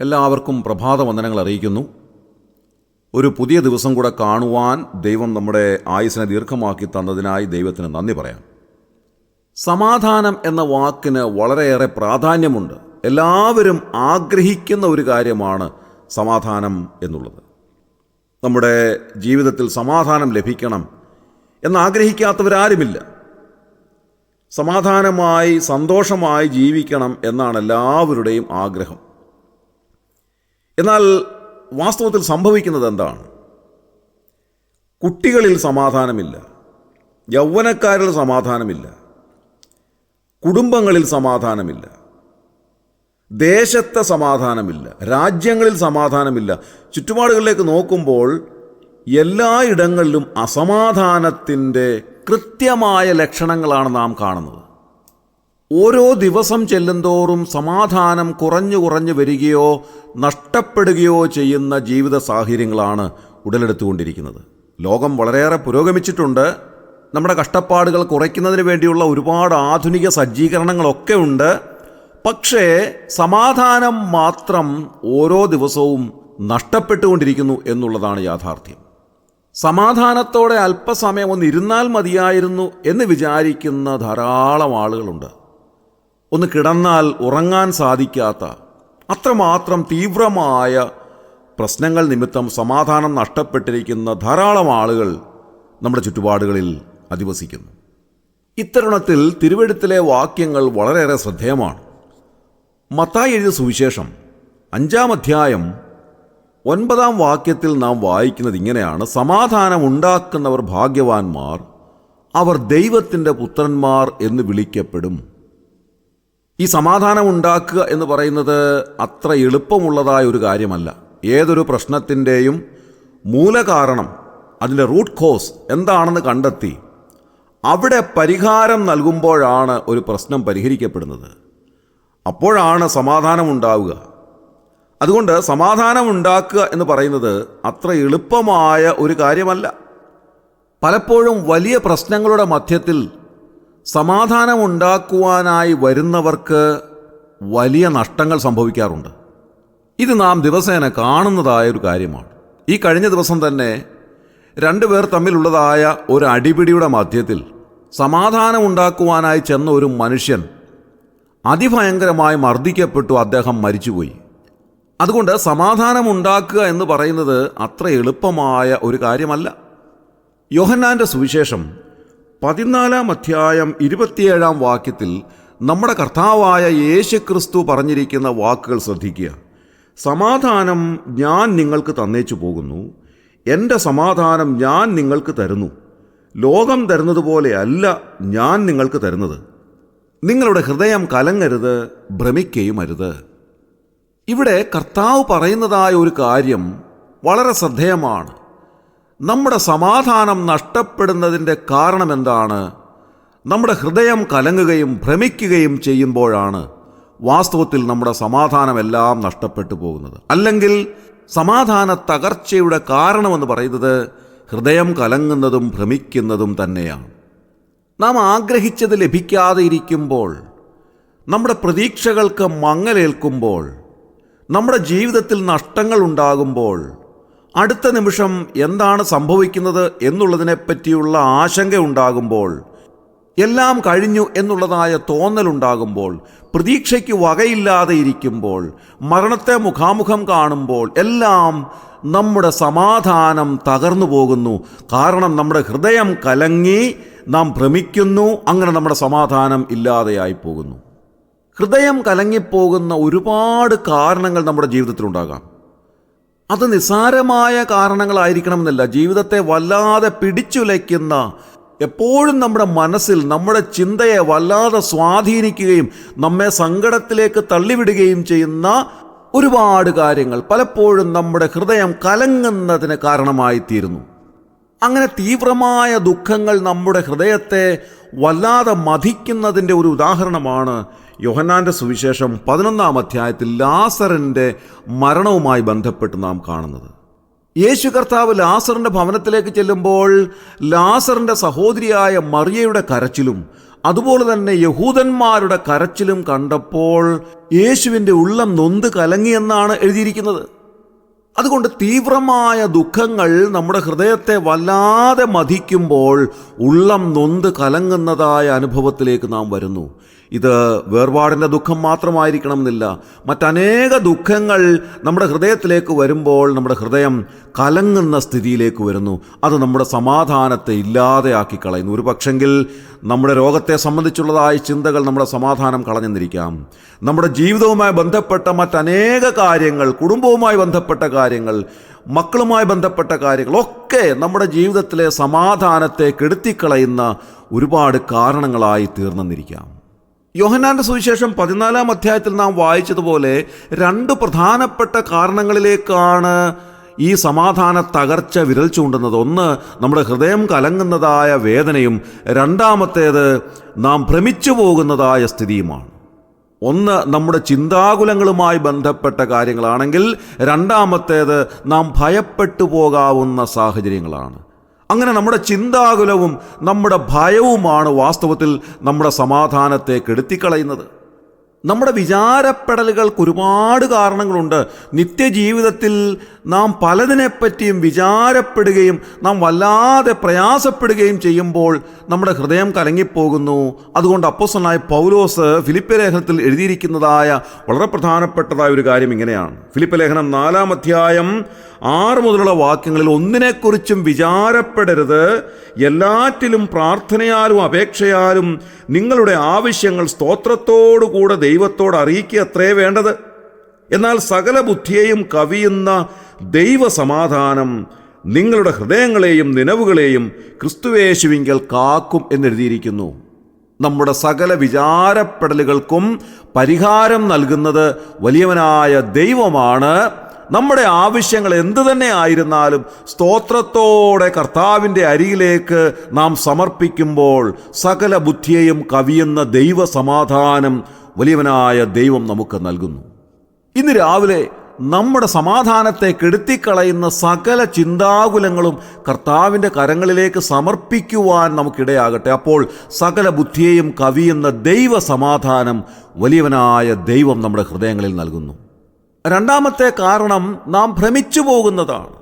എല്ലാവർക്കും പ്രഭാതവന്ദനങ്ങൾ അറിയിക്കുന്നു. ഒരു പുതിയ ദിവസം കൂടെ കാണുവാൻ ദൈവം നമ്മുടെ ആയുസ്സിനെ ദീർഘമാക്കി തന്നതിനായി ദൈവത്തിന് നന്ദി പറയാം. സമാധാനം എന്ന വാക്കിന് വളരെയേറെ പ്രാധാന്യമുണ്ട്. എല്ലാവരും ആഗ്രഹിക്കുന്ന ഒരു കാര്യമാണ് സമാധാനം എന്നുള്ളത്. നമ്മുടെ ജീവിതത്തിൽ സമാധാനം ലഭിക്കണം എന്നാഗ്രഹിക്കാത്തവരാരുമില്ല. സമാധാനമായി സന്തോഷമായി ജീവിക്കണം എന്നാണ് എല്ലാവരുടെയും ആഗ്രഹം. എന്നാൽ വാസ്തവത്തിൽ സംഭവിക്കുന്നത് എന്താണ്? കുട്ടികളിൽ സമാധാനമില്ല, യൗവനക്കാരിൽ സമാധാനമില്ല, കുടുംബങ്ങളിൽ സമാധാനമില്ല, ദേശത്തെ സമാധാനമില്ല, രാജ്യങ്ങളിൽ സമാധാനമില്ല. ചുറ്റുപാടുകളിലേക്ക് നോക്കുമ്പോൾ എല്ലായിടങ്ങളിലും അസമാധാനത്തിൻ്റെ കൃത്യമായ ലക്ഷണങ്ങളാണ് നാം കാണുന്നത്. ഓരോ ദിവസം ചെല്ലുന്തോറും സമാധാനം കുറഞ്ഞു വരികയോ നഷ്ടപ്പെടുകയോ ചെയ്യുന്ന ജീവിത സാഹചര്യങ്ങളാണ് ഉടലെടുത്തുകൊണ്ടിരിക്കുന്നത്. ലോകം വളരെയേറെ പുരോഗമിച്ചിട്ടുണ്ട്. നമ്മുടെ കഷ്ടപ്പാടുകൾ കുറയ്ക്കുന്നതിന് വേണ്ടിയുള്ള ഒരുപാട് ആധുനിക സജ്ജീകരണങ്ങളൊക്കെ ഉണ്ട്. പക്ഷേ സമാധാനം മാത്രം ഓരോ ദിവസവും നഷ്ടപ്പെട്ടുകൊണ്ടിരിക്കുന്നു എന്നുള്ളതാണ് യാഥാർത്ഥ്യം. സമാധാനത്തോടെ അല്പസമയം ഒന്ന് ഇരുന്നാൽ മതിയായിരുന്നു എന്ന് വിചാരിക്കുന്ന ധാരാളം ആളുകളുണ്ട്. ഒന്ന് കിടന്നാൽ ഉറങ്ങാൻ സാധിക്കാത്ത അത്രമാത്രം തീവ്രമായ പ്രശ്നങ്ങൾ നിമിത്തം സമാധാനം നഷ്ടപ്പെട്ടിരിക്കുന്ന ധാരാളം ആളുകൾ നമ്മുടെ ചുറ്റുപാടുകളിൽ അധിവസിക്കുന്നു. ഇത്തരുണത്തിൽ തിരുവെഴുത്തിലെ വാക്യങ്ങൾ വളരെയേറെ ശ്രദ്ധേയമാണ്. മത്തായി എഴുതിയ സുവിശേഷം 5-ാം അധ്യായം 9-ാം വാക്യത്തിൽ നാം വായിക്കുന്നത് ഇങ്ങനെയാണ്: സമാധാനം ഉണ്ടാക്കുന്നവർ ഭാഗ്യവാന്മാർ, അവർ ദൈവത്തിൻ്റെ പുത്രന്മാർ എന്ന് വിളിക്കപ്പെടും. ഈ സമാധാനം ഉണ്ടാക്കുക എന്ന് പറയുന്നത് അത്ര എളുപ്പമുള്ളതായ ഒരു കാര്യമല്ല. ഏതൊരു പ്രശ്നത്തിൻ്റെയും മൂലകാരണം, അതിൻ്റെ റൂട്ട് കോസ് എന്താണെന്ന് കണ്ടെത്തി അവിടെ പരിഹാരം നൽകുമ്പോഴാണ് ഒരു പ്രശ്നം പരിഹരിക്കപ്പെടുന്നത്. അപ്പോഴാണ് സമാധാനം ഉണ്ടാവുക. അതുകൊണ്ട് സമാധാനം ഉണ്ടാക്കുക എന്ന് പറയുന്നത് അത്ര എളുപ്പമായ ഒരു കാര്യമല്ല. പലപ്പോഴും വലിയ പ്രശ്നങ്ങളുടെ മധ്യത്തിൽ സമാധാനമുണ്ടാക്കുവാനായി വരുന്നവർക്ക് വലിയ നഷ്ടങ്ങൾ സംഭവിക്കാറുണ്ട്. ഇത് നാം ദിവസേന കാണുന്നതായ ഒരു കാര്യമാണ്. ഈ കഴിഞ്ഞ ദിവസം തന്നെ 2 പേർ തമ്മിലുള്ളതായ ഒരു അടിപിടിയുടെ മധ്യത്തിൽ സമാധാനമുണ്ടാക്കുവാനായി ചെന്ന ഒരു മനുഷ്യൻ അതിഭയങ്കരമായി മർദ്ദിക്കപ്പെട്ടു. അദ്ദേഹം മരിച്ചുപോയി. അതുകൊണ്ട് സമാധാനമുണ്ടാക്കുക എന്ന് പറയുന്നത് അത്ര എളുപ്പമായ ഒരു കാര്യമല്ല. യോഹന്നാൻ്റെ സുവിശേഷം 14-ാം അധ്യായം 27-ാം വാക്യത്തിൽ നമ്മുടെ കർത്താവായ യേശുക്രിസ്തു പറഞ്ഞിരിക്കുന്ന വാക്കുകൾ ശ്രദ്ധിക്കുക. സമാധാനം ഞാൻ നിങ്ങൾക്ക് തന്നേച്ചു പോകുന്നു, എൻ്റെ സമാധാനം ഞാൻ നിങ്ങൾക്ക് തരുന്നു. ലോകം തരുന്നത് പോലെയല്ല ഞാൻ നിങ്ങൾക്ക് തരുന്നത്. നിങ്ങളുടെ ഹൃദയം കലങ്ങരുത്, ഭ്രമിക്കുകയും അരുത്. ഇവിടെ കർത്താവ് പറയുന്നതായ ഒരു കാര്യം വളരെ ശ്രദ്ധേയമാണ്. നമ്മുടെ സമാധാനം നഷ്ടപ്പെടുന്നതിൻ്റെ കാരണം എന്താണ്? നമ്മുടെ ഹൃദയം കലങ്ങുകയും ഭ്രമിക്കുകയും ചെയ്യുമ്പോഴാണ് വാസ്തവത്തിൽ നമ്മുടെ സമാധാനമെല്ലാം നഷ്ടപ്പെട്ടു പോകുന്നത്. അല്ലെങ്കിൽ സമാധാന തകർച്ചയുടെ കാരണമെന്ന് പറയുന്നത് ഹൃദയം കലങ്ങുന്നതും ഭ്രമിക്കുന്നതും തന്നെയാണ്. നാം ആഗ്രഹിച്ചത് ലഭിക്കാതെ ഇരിക്കുമ്പോൾ, നമ്മുടെ പ്രതീക്ഷകൾക്ക് മങ്ങലേൽക്കുമ്പോൾ, നമ്മുടെ ജീവിതത്തിൽ നഷ്ടങ്ങൾ ഉണ്ടാകുമ്പോൾ, അടുത്ത നിമിഷം എന്താണ് സംഭവിക്കുന്നത് എന്നുള്ളതിനെപ്പറ്റിയുള്ള ആശങ്ക ഉണ്ടാകുമ്പോൾ, എല്ലാം കഴിഞ്ഞു എന്നുള്ളതായ തോന്നലുണ്ടാകുമ്പോൾ, പ്രതീക്ഷയ്ക്ക് വകയില്ലാതെ ഇരിക്കുമ്പോൾ, മരണത്തെ മുഖാമുഖം കാണുമ്പോൾ എല്ലാം നമ്മുടെ സമാധാനം തകർന്നു പോകുന്നു. കാരണം നമ്മുടെ ഹൃദയം കലങ്ങി, നാം ഭ്രമിക്കുന്നു. അങ്ങനെ നമ്മുടെ സമാധാനം ഇല്ലാതെയായി പോകുന്നു. ഹൃദയം കലങ്ങിപ്പോകുന്ന ഒരുപാട് കാരണങ്ങൾ നമ്മുടെ ജീവിതത്തിലുണ്ടാകാം. അത് നിസ്സാരമായ കാരണങ്ങളായിരിക്കണമെന്നില്ല. ജീവിതത്തെ വല്ലാതെ പിടിച്ചുലയ്ക്കുന്ന, എപ്പോഴും നമ്മുടെ മനസ്സിൽ നമ്മുടെ ചിന്തയെ വല്ലാതെ സ്വാധീനിക്കുകയും നമ്മെ സങ്കടത്തിലേക്ക് തള്ളിവിടുകയും ചെയ്യുന്ന ഒരുപാട് കാര്യങ്ങൾ പലപ്പോഴും നമ്മുടെ ഹൃദയം കലങ്ങുന്നതിന് കാരണമായി തീരുന്നു. അങ്ങനെ തീവ്രമായ ദുഃഖങ്ങൾ നമ്മുടെ ഹൃദയത്തെ വല്ലാതെ മഥിക്കുന്നതിൻ്റെ ഒരു ഉദാഹരണമാണ് യോഹന്നാൻ്റെ സുവിശേഷം 11-ാം അധ്യായത്തിൽ ലാസറിൻ്റെ മരണവുമായി ബന്ധപ്പെട്ട് നാം കാണുന്നത്. യേശു കർത്താവ് ലാസറിൻ്റെ ഭവനത്തിലേക്ക് ചെല്ലുമ്പോൾ ലാസറിൻ്റെ സഹോദരിയായ മറിയയുടെ കരച്ചിലും അതുപോലെ തന്നെ യഹൂദന്മാരുടെ കരച്ചിലും കണ്ടപ്പോൾ യേശുവിൻ്റെ ഉള്ളം നൊന്ത് കലങ്ങിയെന്നാണ് എഴുതിയിരിക്കുന്നത്. അതുകൊണ്ട് തീവ്രമായ ദുഃഖങ്ങൾ നമ്മുടെ ഹൃദയത്തെ വല്ലാതെ മഥിക്കുമ്പോൾ ഉള്ളം നൊന്ത് കലങ്ങുന്നതായ അനുഭവത്തിലേക്ക് നാം വരുന്നു. ഇത് വേർപാടിൻ്റെ ദുഃഖം മാത്രമായിരിക്കണമെന്നില്ല. മറ്റനേക ദുഃഖങ്ങൾ നമ്മുടെ ഹൃദയത്തിലേക്ക് വരുമ്പോൾ നമ്മുടെ ഹൃദയം കലങ്ങുന്ന സ്ഥിതിയിലേക്ക് വരുന്നു. അത് നമ്മുടെ സമാധാനത്തെ ഇല്ലാതെയാക്കി കളയുന്നു. ഒരു പക്ഷെങ്കിൽ നമ്മുടെ രോഗത്തെ സംബന്ധിച്ചുള്ളതായ ചിന്തകൾ നമ്മുടെ സമാധാനം കളഞ്ഞെന്നിരിക്കാം. നമ്മുടെ ജീവിതവുമായി ബന്ധപ്പെട്ട മറ്റനേക കാര്യങ്ങൾ, കുടുംബവുമായി ബന്ധപ്പെട്ട കാര്യങ്ങൾ, മക്കളുമായി ബന്ധപ്പെട്ട കാര്യങ്ങളൊക്കെ നമ്മുടെ ജീവിതത്തിലെ സമാധാനത്തെ കെടുത്തിക്കളയുന്ന ഒരുപാട് കാരണങ്ങളായി തീർന്നെന്നിരിക്കാം. യോഹന്നാന്റെ സുവിശേഷം 14-ാം അധ്യായത്തിൽ നാം വായിച്ചതുപോലെ 2 പ്രധാനപ്പെട്ട കാരണങ്ങളിലേക്കാണ് ഈ സമാധാന തകർച്ച വിരൽ ചൂണ്ടുന്നത്. ഒന്ന്, നമ്മുടെ ഹൃദയം കലങ്ങുന്നതായ വേദനയും, രണ്ടാമത്തേത് നാം ഭ്രമിച്ചു പോകുന്നതായ സ്ഥിതിയുമാണ്. ഒന്ന് നമ്മുടെ ചിന്താകുലങ്ങളുമായി ബന്ധപ്പെട്ട കാര്യങ്ങളാണെങ്കിൽ, രണ്ടാമത്തേത് നാം ഭയപ്പെട്ടു പോകാവുന്ന സാഹചര്യങ്ങളാണ്. അങ്ങനെ നമ്മുടെ ചിന്താകുലവും നമ്മുടെ ഭയവുമാണ് വാസ്തവത്തിൽ നമ്മുടെ സമാധാനത്തെ കെടുത്തിക്കളയുന്നത്. നമ്മുടെ വിചാരപ്പെടലുകൾക്ക് ഒരുപാട് കാരണങ്ങളുണ്ട്. നിത്യജീവിതത്തിൽ നാം പലതിനെപ്പറ്റിയും വിചാരപ്പെടുകയും നാം വല്ലാതെ പ്രയാസപ്പെടുകയും ചെയ്യുമ്പോൾ നമ്മുടെ ഹൃദയം കലങ്ങിപ്പോകുന്നു. അതുകൊണ്ട് അപ്പോസ്തലനായ പൗലോസ് ഫിലിപ്പി ലേഖനത്തിൽ എഴുതിയിരിക്കുന്നതായ വളരെ പ്രധാനപ്പെട്ടതായ ഒരു കാര്യം ഇങ്ങനെയാണ്. ഫിലിപ്പി ലേഖനം 4-ാം അധ്യായം 6 മുതലുള്ള വാക്യങ്ങളിൽ, ഒന്നിനെക്കുറിച്ചും വിചാരപ്പെടരുത്, എല്ലാറ്റിലും പ്രാർത്ഥനയാലും അപേക്ഷയാലും നിങ്ങളുടെ ആവശ്യങ്ങൾ സ്തോത്രത്തോടുകൂടെ ദൈവത്തോട് അറിയിക്കുക അത്രേ വേണ്ടത്. എന്നാൽ സകല ബുദ്ധിയെയും കവിയുന്ന ദൈവസമാധാനം നിങ്ങളുടെ ഹൃദയങ്ങളെയും നിനവുകളെയും ക്രിസ്തുയേശുവിങ്കൽ കാക്കും എന്നെഴുതിയിരിക്കുന്നു. നമ്മുടെ സകല വിചാരപ്പെടലുകൾക്കും പരിഹാരം നൽകുന്നത് വലിയവനായ ദൈവമാണ്. നമ്മുടെ ആവശ്യങ്ങൾ എന്തു തന്നെ ആയിരുന്നാലും സ്തോത്രത്തോടെ കർത്താവിൻ്റെ അരികിലേക്ക് നാം സമർപ്പിക്കുമ്പോൾ സകല ബുദ്ധിയെയും കവിയുന്ന ദൈവസമാധാനം വലിയവനായ ദൈവം നമുക്ക് നൽകുന്നു. ഇന്ന് രാവിലെ നമ്മുടെ സമാധാനത്തെ കെടുത്തിക്കളയുന്ന സകല ചിന്താകുലങ്ങളും കർത്താവിൻ്റെ കരങ്ങളിലേക്ക് സമർപ്പിക്കുവാൻ നമുക്കിടയാകട്ടെ. അപ്പോൾ സകല ബുദ്ധിയെയും കവിയുന്ന ദൈവസമാധാനം വലിയവനായ ദൈവം നമ്മുടെ ഹൃദയങ്ങളിൽ നൽകുന്നു. രണ്ടാമത്തെ കാരണം, നാം ഭ്രമിച്ചു പോകുന്നതാണ്.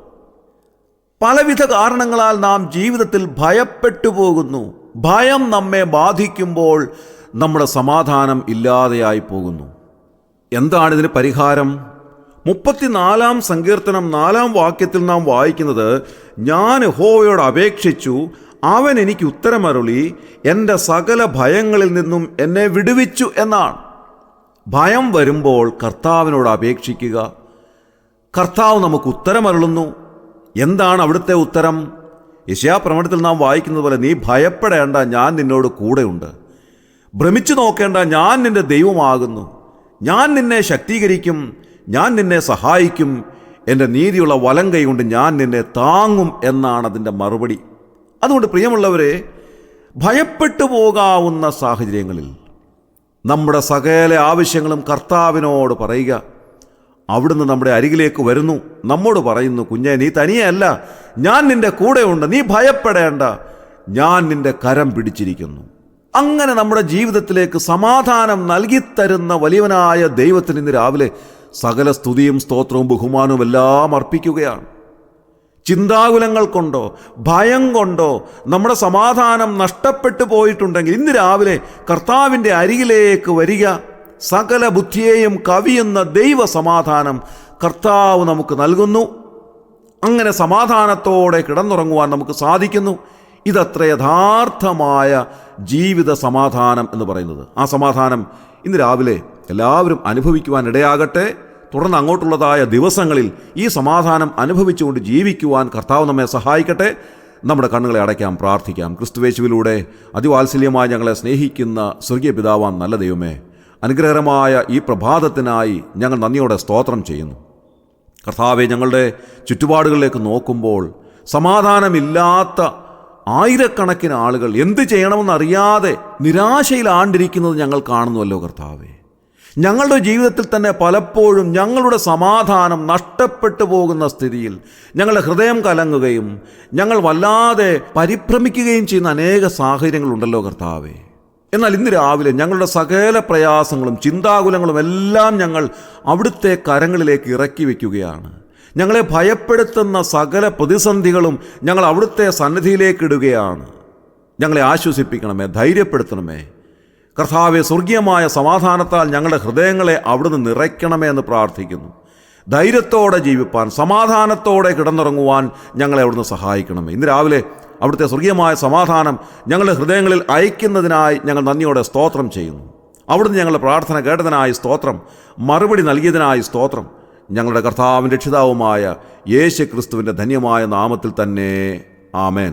പലവിധ കാരണങ്ങളാൽ നാം ജീവിതത്തിൽ ഭയപ്പെട്ടു പോകുന്നു. ഭയം നമ്മെ ബാധിക്കുമ്പോൾ നമ്മുടെ സമാധാനം ഇല്ലാതെയായി പോകുന്നു. എന്താണിതിന് പരിഹാരം? 34-ാം സങ്കീർത്തനം 4-ാം വാക്യത്തിൽ നാം വായിക്കുന്നത്, ഞാൻ യഹോവയോട് അപേക്ഷിച്ചു, അവൻ എനിക്ക് ഉത്തരമരുളി, എൻ്റെ സകല ഭയങ്ങളിൽ നിന്നും എന്നെ വിടുവിച്ചു എന്നാണ്. ഭയം വരുമ്പോൾ കർത്താവിനോട് അപേക്ഷിക്കുക. കർത്താവ് നമുക്ക് ഉത്തരമരുളുന്നു. എന്താണ് അവിടുത്തെ ഉത്തരം? യെശയ്യാപ്രവചനത്തിൽ നാം വായിക്കുന്നത് പോലെ, നീ ഭയപ്പെടേണ്ട, ഞാൻ നിന്നോട് കൂടെയുണ്ട്. ഭ്രമിച്ചു നോക്കേണ്ട, ഞാൻ നിന്റെ ദൈവമാകുന്നു. ഞാൻ നിന്നെ ശക്തീകരിക്കും, ഞാൻ നിന്നെ സഹായിക്കും, എൻ്റെ നീതിയുള്ള വലം കൈ കൊണ്ട് ഞാൻ നിന്നെ താങ്ങും എന്നാണ് അതിൻ്റെ മറുപടി. അതുകൊണ്ട് പ്രിയമുള്ളവരെ, ഭയപ്പെട്ടു പോകാവുന്ന സാഹചര്യങ്ങളിൽ നമ്മുടെ സകല ആവശ്യങ്ങളും കർത്താവിനോട് പറയുക. അവിടുന്ന് നമ്മുടെ അരികിലേക്ക് വരുന്നു, നമ്മോട് പറയുന്നു, കുഞ്ഞെ നീ തനിയല്ല, ഞാൻ നിന്റെ കൂടെയുണ്ട്, നീ ഭയപ്പെടേണ്ട, ഞാൻ നിന്റെ കരം പിടിച്ചിരിക്കുന്നു. അങ്ങനെ നമ്മുടെ ജീവിതത്തിലേക്ക് സമാധാനം നൽകിത്തരുന്ന വലിയവനായ ദൈവത്തിന് ഇന്ന് രാവിലെ സകല സ്തുതിയും സ്തോത്രവും ബഹുമാനവും എല്ലാം അർപ്പിക്കുകയാണ്. ചിന്താകുലങ്ങൾ കൊണ്ടോ ഭയം കൊണ്ടോ നമ്മുടെ സമാധാനം നഷ്ടപ്പെട്ടു പോയിട്ടുണ്ടെങ്കിൽ ഇന്ന് രാവിലെ കർത്താവിൻ്റെ അരികിലേക്ക് വരിക. സകല ബുദ്ധിയെയും കവിയുന്ന ദൈവസമാധാനം കർത്താവ് നമുക്ക് നൽകുന്നു. അങ്ങനെ സമാധാനത്തോടെ കിടന്നുറങ്ങുവാൻ നമുക്ക് സാധിക്കുന്നു. ഇതത്ര യഥാർത്ഥമായ ജീവിത സമാധാനം എന്ന് പറയുന്നത്. ആ സമാധാനം ഇന്ന് രാവിലെ എല്ലാവരും അനുഭവിക്കുവാൻ ഇടയാകട്ടെ. തുടർന്ന് അങ്ങോട്ടുള്ളതായ ദിവസങ്ങളിൽ ഈ സമാധാനം അനുഭവിച്ചുകൊണ്ട് ജീവിക്കുവാൻ കർത്താവ് നമ്മെ സഹായിക്കട്ടെ. നമ്മുടെ കണ്ണുകളെ അടയ്ക്കാം, പ്രാർത്ഥിക്കാം. ക്രിസ്തുയേശുവിലൂടെ അതിവാത്സല്യമായി ഞങ്ങളെ സ്നേഹിക്കുന്ന സ്വർഗീയ പിതാവാൻ നല്ല ദൈവമേ, അനുഗ്രഹകരമായ ഈ പ്രഭാതത്തിനായി ഞങ്ങൾ നന്ദിയോടെ സ്തോത്രം ചെയ്യുന്നു. കർത്താവെ, ഞങ്ങളുടെ ചുറ്റുപാടുകളിലേക്ക് നോക്കുമ്പോൾ സമാധാനമില്ലാത്ത ആയിരക്കണക്കിന് ആളുകൾ എന്ത് ചെയ്യണമെന്നറിയാതെ നിരാശയിൽ ആണ്ടിരിക്കുന്നത് ഞങ്ങൾ കാണുന്നുവല്ലോ കർത്താവെ. ഞങ്ങളുടെ ജീവിതത്തിൽ തന്നെ പലപ്പോഴും ഞങ്ങളുടെ സമാധാനം നഷ്ടപ്പെട്ടു പോകുന്ന സ്ഥിതിയിൽ ഞങ്ങളുടെ ഹൃദയം കലങ്ങുകയും ഞങ്ങൾ വല്ലാതെ പരിഭ്രമിക്കുകയും ചെയ്യുന്ന അനേക സാഹചര്യങ്ങളുണ്ടല്ലോ കർത്താവെ. എന്നാൽ ഇന്ന് രാവിലെ ഞങ്ങളുടെ സകല പ്രയാസങ്ങളും ചിന്താകുലങ്ങളും എല്ലാം ഞങ്ങൾ അവിടുത്തെ കരങ്ങളിലേക്ക് ഇറക്കി വയ്ക്കുകയാണ്. ഞങ്ങളെ ഭയപ്പെടുത്തുന്ന സകല പ്രതിസന്ധികളും ഞങ്ങൾ അവിടുത്തെ സന്നിധിയിലേക്ക് ഇടുകയാണ്. ഞങ്ങളെ ആശ്വസിപ്പിക്കണമേ, ധൈര്യപ്പെടുത്തണമേ. കർത്താവെ, സ്വർഗീയമായ സമാധാനത്താൽ ഞങ്ങളുടെ ഹൃദയങ്ങളെ അവിടുന്ന് നിറയ്ക്കണമേ എന്ന് പ്രാർത്ഥിക്കുന്നു. ധൈര്യത്തോടെ ജീവിപ്പാൻ, സമാധാനത്തോടെ കിടന്നുറങ്ങുവാൻ ഞങ്ങളെ അവിടുന്ന് സഹായിക്കണമേ. ഇന്ന് രാവിലെ അവിടുത്തെ സ്വർഗീയമായ സമാധാനം ഞങ്ങളുടെ ഹൃദയങ്ങളിൽ അയക്കുന്നതിനായി ഞങ്ങൾ നന്ദിയോടെ സ്തോത്രം ചെയ്യുന്നു. അവിടുന്ന് ഞങ്ങളുടെ പ്രാർത്ഥന കേട്ടതിനായി സ്തോത്രം, മറുപടി നൽകിയതിനായി സ്തോത്രം. ഞങ്ങളുടെ കർത്താവും രക്ഷിതാവുമായ യേശു ക്രിസ്തുവിൻ്റെ ധന്യമായ നാമത്തിൽ തന്നെ ആമേൻ.